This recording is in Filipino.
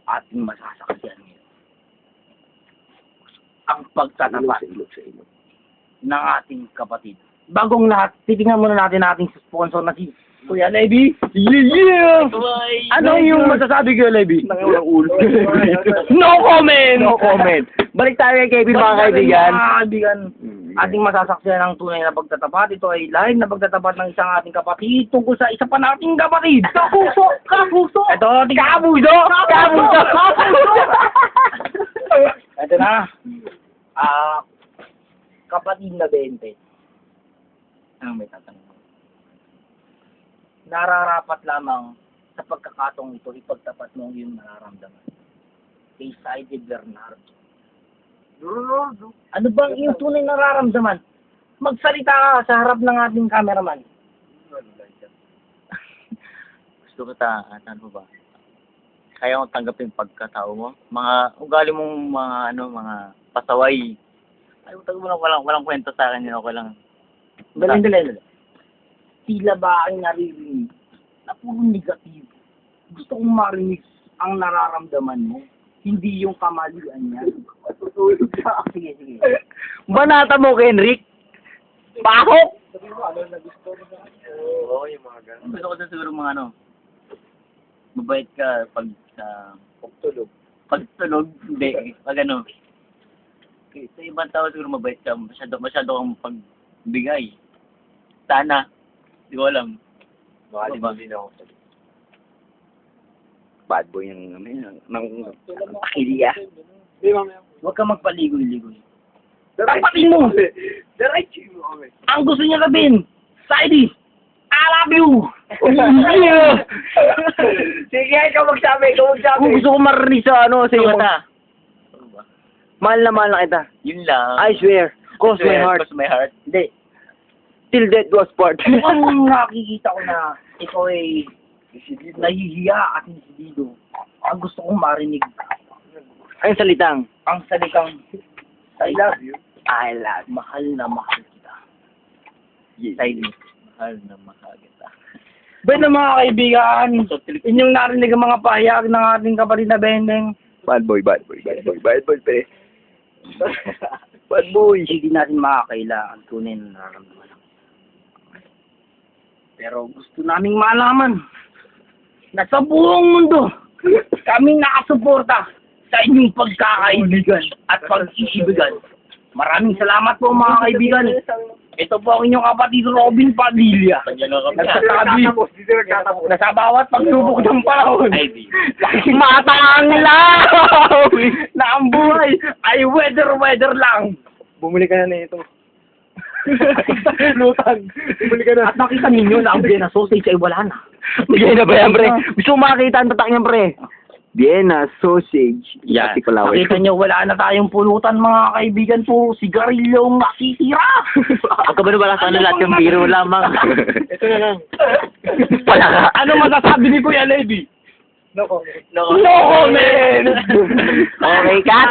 ating masasaksihan ngayon. Ang pagtatapat ng ating kapatid. Bagong lahat, titingnan muna natin ating sponsor na si Kuya Levy. Yeah! Ano yung masasabi ko, Levy? No comment! No comment. Balik tayo kay KP, mga kaibigan. Mga kaibigan, ating masasaksihan ng tunay na pagtatapat. Ito ay live na pagtatapat ng isang ating kapatid tungkol sa isa pa nating kapatid. Kapuso! Kapuso! Ito, kapuso! Kapuso! Ito na. Kapatid na 20. Ano may tatanong? Nararapat lamang sa pagkakataong ito ipagtapat mo ang iyong nararamdaman. Kay Saide Bernardo. Ano bang iyong tunay nararamdaman? Magsalita ka sa harap ng ating cameraman. Gusto ko ano ba? Kaya mo tanggapin pagkatao mo? Mga ugali mong mga pasaway. Ay, utang mo lang, walang kwento sa akin yun. Okay lang. Dali. Tila ba ay naririnig na puro negatibo? Gusto kong marinig ang nararamdaman mo. Hindi yung kamalian niya. Sige. Banata mo, Kenrick! Pasok! Oo, yung mga ganun. Gusto ko sa siguro mabait ka pag Pagtulog. pagtulog, hindi, pag sa ibang tao siguro mabait ka, masyado kang pagbigay. Sana, di ko alam. Baka Diba? din ako. Bad boy ng takiliya. Hindi, mamaya. Huwag ka magpaligoy-ligoy. Tapatin mo! Diretso mo kami. Ang gusto niya sabihin, Saidi, I love you! Sige, ikaw magsabi. Kung gusto ko marinig sa sa iyo. Mahal na kita. Yun lang. I swear. Cross my heart. Cross my heart. Hindi. Till death do us part. Mukhang nakikita ko na ikaw ay nahihiya at hinihido. Ang gusto kong marinig, Ang salitang, ang salitang, I love you. I love. Mahal na mahal kita. Silent. Mahal na mahal kita. Ben na mga kaibigan, inyong narinig ang mga pahayag ng ating kapatid na Bendeng. Bad boy, pre. Bad boy. Hindi natin makakaila ang tunay na nararamdaman. Pero gusto naming malaman na sa buong mundo, kami nakasuporta sa inyong pagkakaibigan at pag-iibigan. Maraming salamat po mga kaibigan. Ito po ang inyong kapatid Robin Padilla. Nagsasabi na sa bawat pagsubok ng panahon, matang law na ang buhay ay weather lang. Bumuli ka na ito. Lutang. At nakita ninyo na ang Vienna sausage ay wala na. Bigay na ba yan, pre? Gusto mo makakita ang tatak niyan, pre? Vienna sausage. Yan. Pati Palaway. Nakita nyo, wala na tayong pulutan mga kaibigan. Puro sigarilyo ang nasisira. Huwag ka ba na wala sana lahat yung biro lamang? Ito na lang. Pala ka. Ano masasabi ni Kuya Levy? No comment. No comment! Okay, cut!